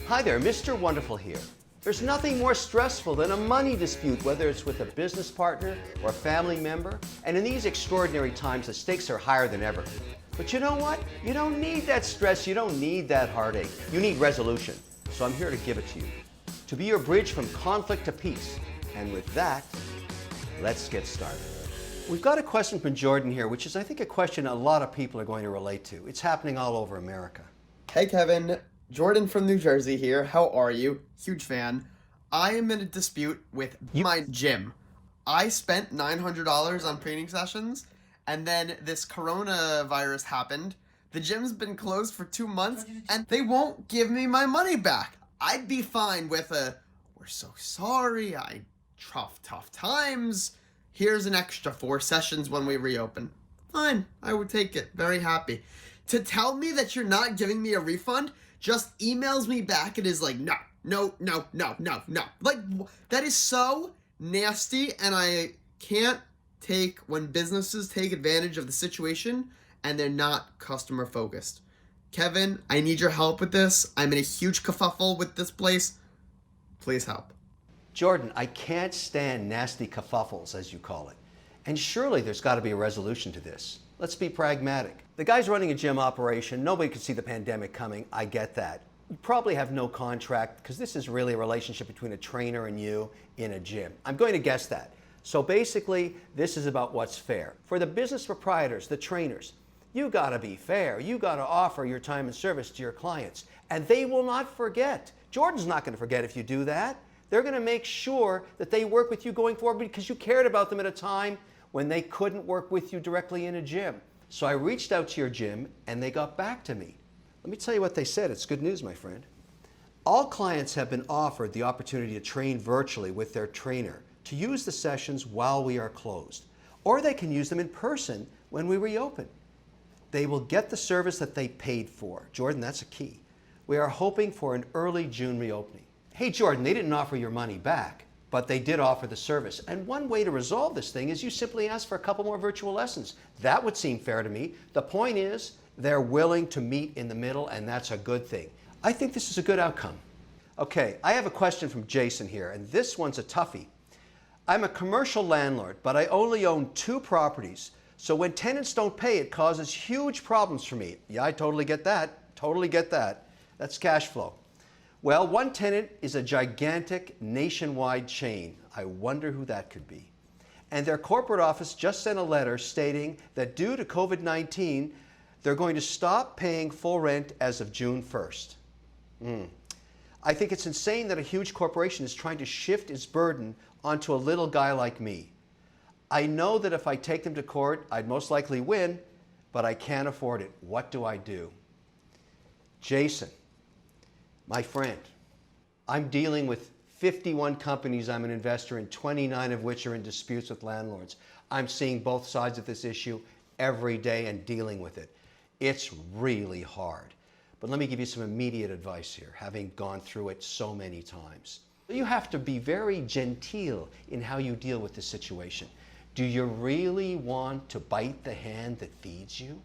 Hi there, Mr. Wonderful here. There's nothing more stressful than a money dispute, whether it's with a business partner or a family member. And in these extraordinary times, the stakes are higher than ever. But you know what? You don't need that stress. You don't need that heartache. You need resolution. So I'm here to give it to you. To be your bridge from conflict to peace. And with that, let's get started. We've got a question from Jordan here, which is, I think, a question a lot of people are going to relate to. It's happening all over America. Hey, Kevin. Jordan from New Jersey here. How are you? Huge fan. I am in a dispute with my gym. I spent $900 on training sessions, and then this coronavirus happened. The gym's been closed for 2 months, and they won't give me my money back. I'd be fine with we're so sorry, tough times. Here's an extra 4 sessions when we reopen. Fine, I would take it. Very happy. To tell me that you're not giving me a refund just emails me back and is like, no. Like, that is so nasty, and I can't take when businesses take advantage of the situation and they're not customer focused. Kevin, I need your help with this. I'm in a huge kerfuffle with this place. Please help. Jordan, I can't stand nasty kerfuffles, as you call it. And surely there's got to be a resolution to this. Let's be pragmatic. The guy's running a gym operation. Nobody could see the pandemic coming. I get that. You probably have no contract because this is really a relationship between a trainer and you in a gym. I'm going to guess that. So basically, this is about what's fair. For the business proprietors, the trainers, you got to be fair. You got to offer your time and service to your clients. And they will not forget. Jordan's not going to forget if you do that. They're going to make sure that they work with you going forward because you cared about them at a time when they couldn't work with you directly in a gym. So I reached out to your gym and they got back to me. Let me tell you what they said. It's good news, my friend. All clients have been offered the opportunity to train virtually with their trainer to use the sessions while we are closed, or they can use them in person when we reopen. They will get the service that they paid for. Jordan, that's a key. We are hoping for an early June reopening. Hey, Jordan, they didn't offer your money back, but they did offer the service. And one way to resolve this thing is you simply ask for a couple more virtual lessons. That would seem fair to me. The point is, they're willing to meet in the middle, and that's a good thing. I think this is a good outcome. Okay, I have a question from Jason here, and this one's a toughie. I'm a commercial landlord, but I only own 2 properties. So when tenants don't pay, it causes huge problems for me. Yeah, I totally get that. Totally get that. That's cash flow. Well, one tenant is a gigantic nationwide chain. I wonder who that could be. And their corporate office just sent a letter stating that due to COVID-19, they're going to stop paying full rent as of June 1st. I think it's insane that a huge corporation is trying to shift its burden onto a little guy like me. I know that if I take them to court, I'd most likely win, but I can't afford it. What do I do? Jason, my friend, I'm dealing with 51 companies I'm an investor in, 29 of which are in disputes with landlords. I'm seeing both sides of this issue every day and dealing with it. It's really hard. But let me give you some immediate advice here, having gone through it so many times. You have to be very genteel in how you deal with this situation. Do you really want to bite the hand that feeds you?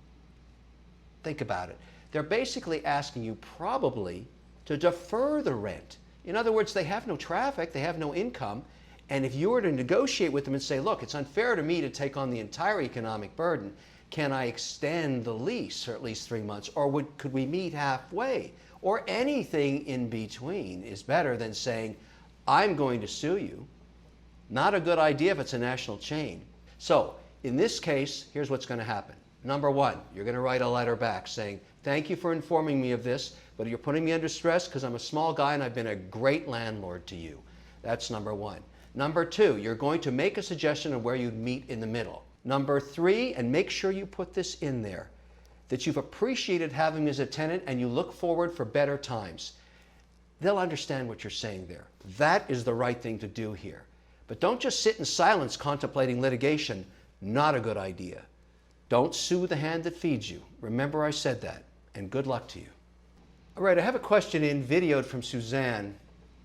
Think about it. They're basically asking you probably to defer the rent. In other words, they have no traffic, they have no income, and if you were to negotiate with them and say, look, it's unfair to me to take on the entire economic burden, can I extend the lease for at least 3 months, or could we meet halfway? Or anything in between is better than saying, I'm going to sue you. Not a good idea if it's a national chain. So in this case, here's what's going to happen. Number 1, you're going to write a letter back saying, thank you for informing me of this, but you're putting me under stress because I'm a small guy and I've been a great landlord to you. That's number 1. Number 2, you're going to make a suggestion of where you'd meet in the middle. Number 3, and make sure you put this in there, that you've appreciated having me as a tenant and you look forward for better times. They'll understand what you're saying there. That is the right thing to do here. But don't just sit in silence contemplating litigation. Not a good idea. Don't sue the hand that feeds you. Remember I said that, and good luck to you. All right, I have a question in videoed from Suzanne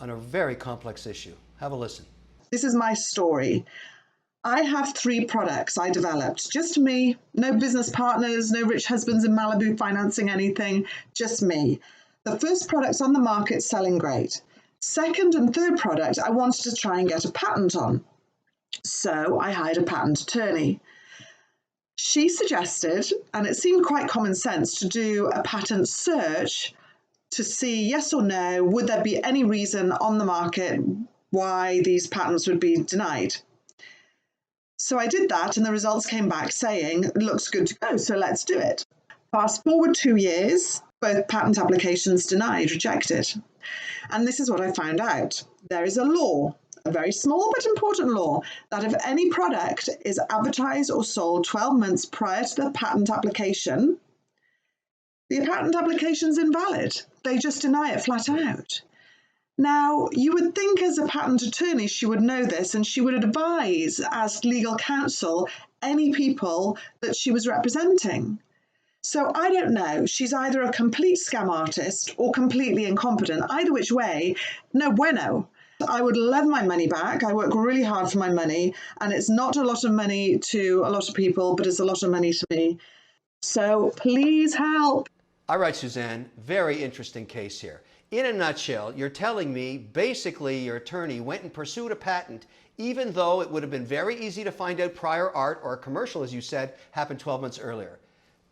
on a very complex issue. Have a listen. This is my story. I have 3 products I developed, just me, no business partners, no rich husbands in Malibu financing anything, just me. The first product's on the market selling great. Second and third product, I wanted to try and get a patent on. So I hired a patent attorney. She suggested, and it seemed quite common sense, to do a patent search to see yes or no, would there be any reason on the market why these patents would be denied. So I did that, and the results came back saying, it looks good to go, so let's do it. Fast forward 2 years, both patent applications denied, rejected. And this is what I found out. There is a law, a very small but important law, that if any product is advertised or sold 12 months prior to the patent application, the patent application's invalid. They just deny it flat out. Now, you would think as a patent attorney she would know this, and she would advise as legal counsel any people that she was representing. So I don't know, she's either a complete scam artist or completely incompetent. Either which way, no bueno. I would love my money back. I work really hard for my money, and it's not a lot of money to a lot of people, but it's a lot of money to me. So please help. All right, Suzanne, very interesting case here. In a nutshell, you're telling me basically your attorney went and pursued a patent even though it would have been very easy to find out prior art or a commercial, as you said, happened 12 months earlier.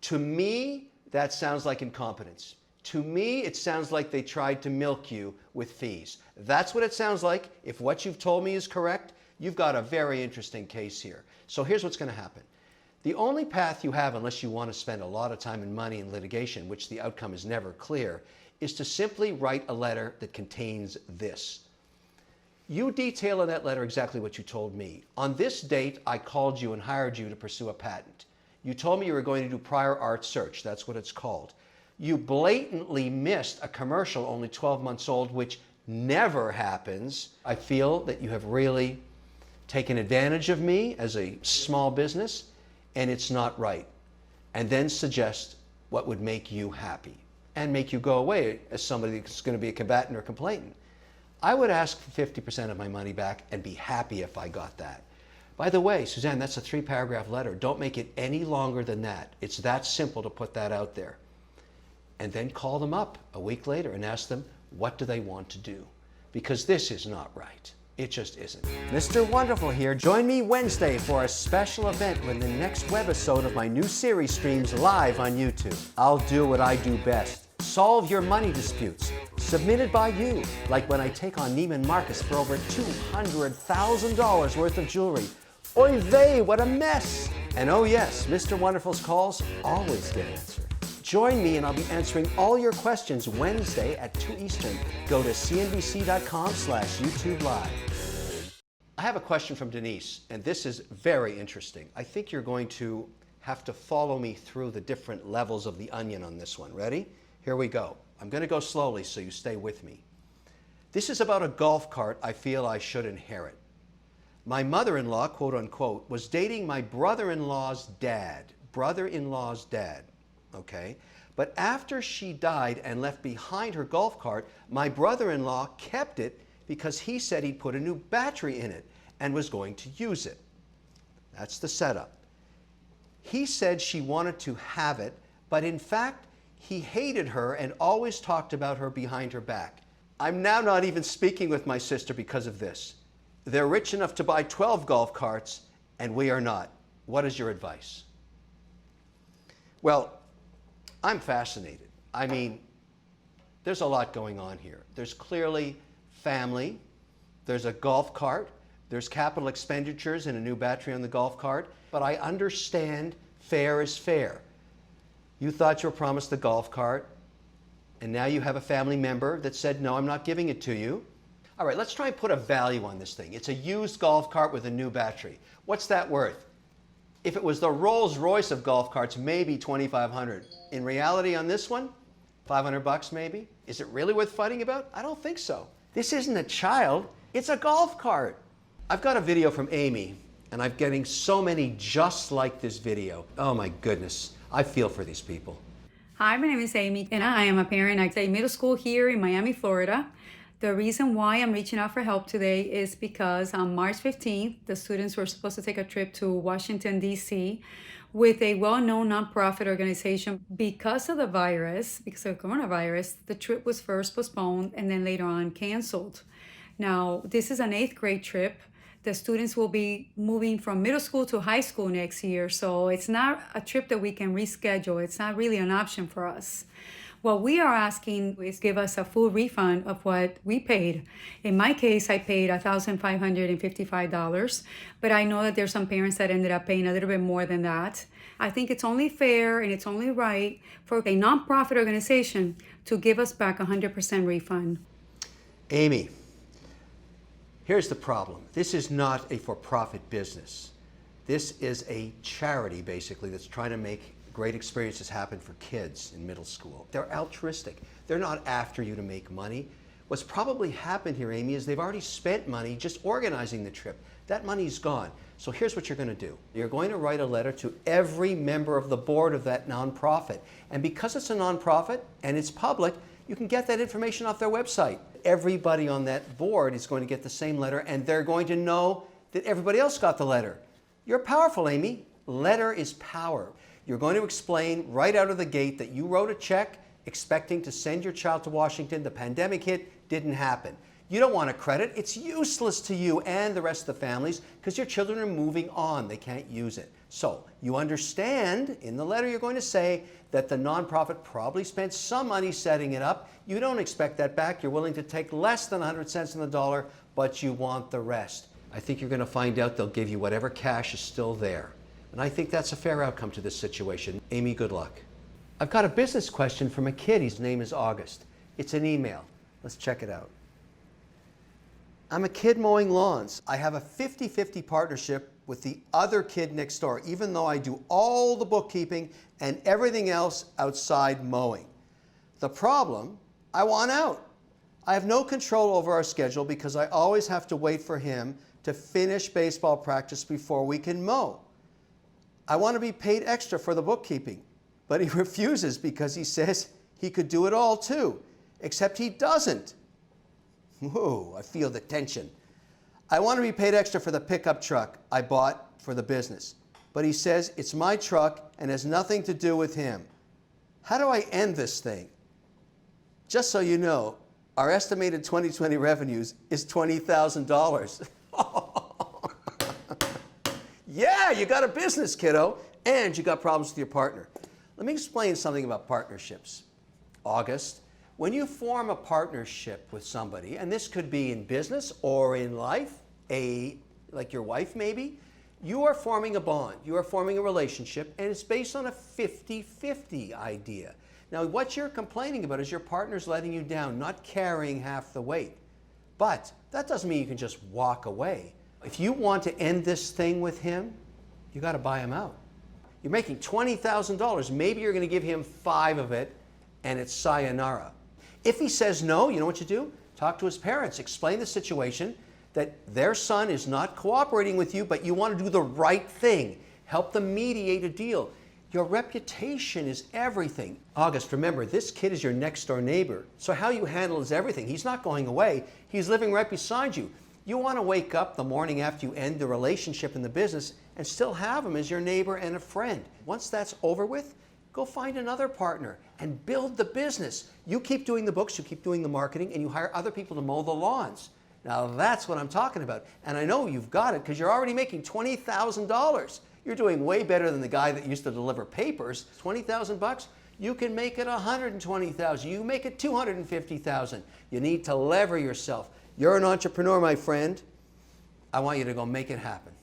To me, that sounds like incompetence. To me, it sounds like they tried to milk you with fees. That's what it sounds like. If what you've told me is correct, you've got a very interesting case here. So here's what's going to happen. The only path you have, unless you want to spend a lot of time and money in litigation, which the outcome is never clear, is to simply write a letter that contains this. You detail in that letter exactly what you told me. On this date, I called you and hired you to pursue a patent. You told me you were going to do prior art search. That's what it's called. You blatantly missed a commercial only 12 months old, which never happens. I feel that you have really taken advantage of me as a small business, and it's not right. And then suggest what would make you happy and make you go away as somebody that's going to be a combatant or complainant. I would ask for 50% of my money back and be happy if I got that. By the way, Suzanne, that's a 3-paragraph letter. Don't make it any longer than that. It's that simple to put that out there. And then call them up a week later and ask them, what do they want to do? Because this is not right. It just isn't. Mr. Wonderful here. Join me Wednesday for a special event when the next webisode of my new series streams live on YouTube. I'll do what I do best. Solve your money disputes. Submitted by you. Like when I take on Neiman Marcus for over $200,000 worth of jewelry. Oy vey, what a mess! And oh yes, Mr. Wonderful's calls always get answered. Join me and I'll be answering all your questions Wednesday at 2 Eastern. Go to cnbc.com/YouTube Live. I have a question from Denise, and this is very interesting. I think you're going to have to follow me through the different levels of the onion on this one. Ready? Here we go. I'm going to go slowly so you stay with me. This is about a golf cart I feel I should inherit. My mother-in-law, quote unquote, was dating my brother-in-law's dad. Brother-in-law's dad. Okay? But after she died and left behind her golf cart, my brother-in-law kept it because he said he'd put a new battery in it and was going to use it. That's the setup. He said she wanted to have it, but in fact, he hated her and always talked about her behind her back. I'm now not even speaking with my sister because of this. They're rich enough to buy 12 golf carts, and we are not. What is your advice? Well, I'm fascinated. I mean, there's a lot going on here. There's clearly family, there's a golf cart, there's capital expenditures and a new battery on the golf cart, but I understand fair is fair. You thought you were promised the golf cart, and now you have a family member that said, no, I'm not giving it to you. All right, let's try and put a value on this thing. It's a used golf cart with a new battery. What's that worth? If it was the Rolls Royce of golf carts, maybe $2,500. In reality on this one, $500 maybe? Is it really worth fighting about? I don't think so. This isn't a child, it's a golf cart. I've got a video from Amy, and I'm getting so many just like this video. Oh my goodness, I feel for these people. Hi, my name is Amy, and I am a parent at a middle school here in Miami, Florida. The reason why I'm reaching out for help today is because on March 15th, the students were supposed to take a trip to Washington, D.C. with a well-known nonprofit organization. Because of the virus, because of coronavirus, the trip was first postponed and then later on canceled. Now, this is an 8th grade trip. The students will be moving from middle school to high school next year, so it's not a trip that we can reschedule. It's not really an option for us. What we are asking is give us a full refund of what we paid. In my case, I paid $1,555, but I know that there's some parents that ended up paying a little bit more than that. I think it's only fair and it's only right for a nonprofit organization to give us back 100% refund. Amy, here's the problem. This is not a for-profit business. This is a charity, basically, that's trying to make great experiences happen for kids in middle school. They're altruistic. They're not after you to make money. What's probably happened here, Amy, is they've already spent money just organizing the trip. That money's gone. So here's what you're going to do. You're going to write a letter to every member of the board of that nonprofit. And because it's a nonprofit and it's public, you can get that information off their website. Everybody on that board is going to get the same letter, and they're going to know that everybody else got the letter. You're powerful, Amy. Letter is power. You're going to explain right out of the gate that you wrote a check expecting to send your child to Washington. The pandemic hit, didn't happen. You don't want a credit. It's useless to you and the rest of the families because your children are moving on. They can't use it. So you understand in the letter you're going to say that the nonprofit probably spent some money setting it up. You don't expect that back. You're willing to take less than 100 cents on the dollar, but you want the rest. I think you're going to find out they'll give you whatever cash is still there. And I think that's a fair outcome to this situation. Amy, good luck. I've got a business question from a kid. His name is August. It's an email. Let's check it out. I'm a kid mowing lawns. I have a 50-50 partnership with the other kid next door, even though I do all the bookkeeping and everything else outside mowing. The problem, I want out. I have no control over our schedule because I always have to wait for him to finish baseball practice before we can mow. I want to be paid extra for the bookkeeping, but he refuses because he says he could do it all too, except he doesn't. Whoa, I feel the tension. I want to be paid extra for the pickup truck I bought for the business, but he says it's my truck and has nothing to do with him. How do I end this thing? Just so you know, our estimated 2020 revenues is $20,000. Yeah, you got a business, kiddo, and you got problems with your partner. Let me explain something about partnerships. August, when you form a partnership with somebody, and this could be in business or in life, like your wife maybe, you are forming a bond, you are forming a relationship, and it's based on a 50-50 idea. Now, what you're complaining about is your partner's letting you down, not carrying half the weight. But that doesn't mean you can just walk away. If you want to end this thing with him, you got to buy him out. You're making $20,000. Maybe you're going to give him 5 of it, and it's sayonara. If he says no, you know what you do? Talk to his parents. Explain the situation, that their son is not cooperating with you, but you want to do the right thing. Help them mediate a deal. Your reputation is everything. August, remember, this kid is your next door neighbor. So how you handle is everything. He's not going away. He's living right beside you. You want to wake up the morning after you end the relationship in the business and still have him as your neighbor and a friend. Once that's over with, go find another partner and build the business. You keep doing the books, you keep doing the marketing, and you hire other people to mow the lawns. Now that's what I'm talking about. And I know you've got it because you're already making $20,000. You're doing way better than the guy that used to deliver papers. 20,000 bucks. You can make it 120,000. You make it 250,000. You need to lever yourself. You're an entrepreneur, my friend. I want you to go make it happen.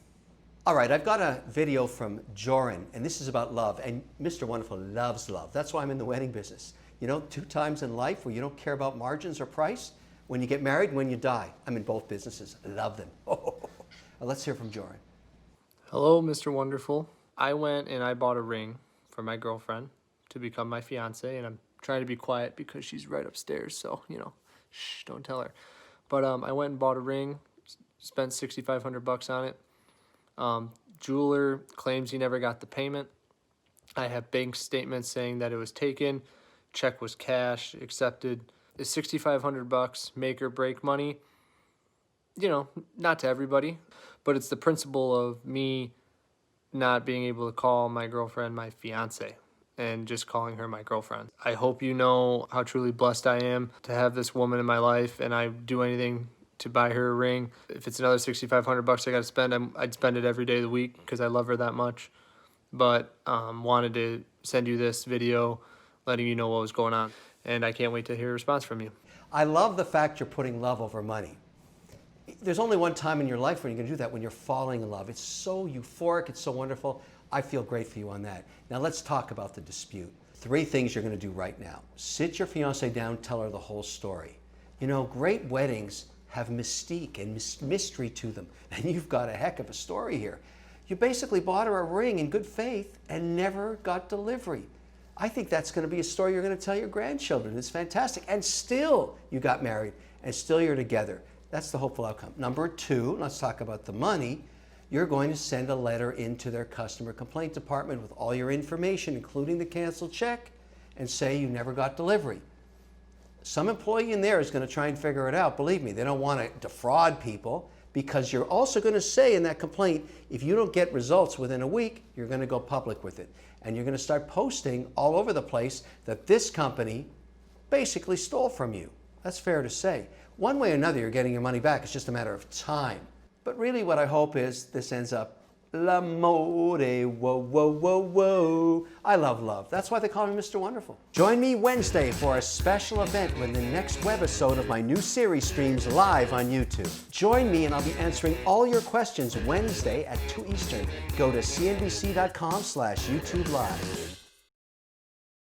All right, I've got a video from Joran, and this is about love. And Mr. Wonderful loves love. That's why I'm in the wedding business. You know, 2 times in life where you don't care about margins or price, when you get married and when you die. I'm in both businesses. I love them. Let's hear from Joran. Hello, Mr. Wonderful. I went and I bought a ring for my girlfriend to become my fiance, and I'm trying to be quiet because she's right upstairs, so, you know, shh, don't tell her. But I went and bought a ring, spent $6,500 on it. Jeweler claims he never got the payment. I have bank statements saying that it was taken, check was cashed, accepted. Is $6,500 make or break money? You know, not to everybody, but it's the principle of me not being able to call my girlfriend my fiance and just calling her my girlfriend. I hope you know how truly blessed I am to have this woman in my life, and I'd do anything to buy her a ring. If it's another $6,500 I got to spend, I'd spend it every day of the week because I love her that much. But wanted to send you this video letting you know what was going on, and I can't wait to hear a response from you. I love the fact you're putting love over money. There's only one time in your life when you're going to do that, when you're falling in love. It's so euphoric, it's so wonderful. I feel great for you on that. Now let's talk about the dispute. 3 things you're going to do right now. Sit your fiance down, tell her the whole story. You know, great weddings have mystique and mystery to them, and you've got a heck of a story here. You basically bought her a ring in good faith and never got delivery. I think that's going to be a story you're going to tell your grandchildren. It's fantastic. And still you got married, and still you're together. That's the hopeful outcome. Number 2, let's talk about the money. You're going to send a letter into their customer complaint department with all your information, including the canceled check, and say you never got delivery. Some employee in there is going to try and figure it out. Believe me, they don't want to defraud people, because you're also going to say in that complaint, if you don't get results within a week, you're going to go public with it. And you're going to start posting all over the place that this company basically stole from you. That's fair to say. One way or another, you're getting your money back. It's just a matter of time. But really what I hope is this ends up l'amore, whoa, whoa, whoa, whoa. I love love. That's why they call me Mr. Wonderful. Join me Wednesday for a special event when the next webisode of my new series streams live on YouTube. Join me and I'll be answering all your questions Wednesday at 2 Eastern. Go to cnbc.com/YouTube Live.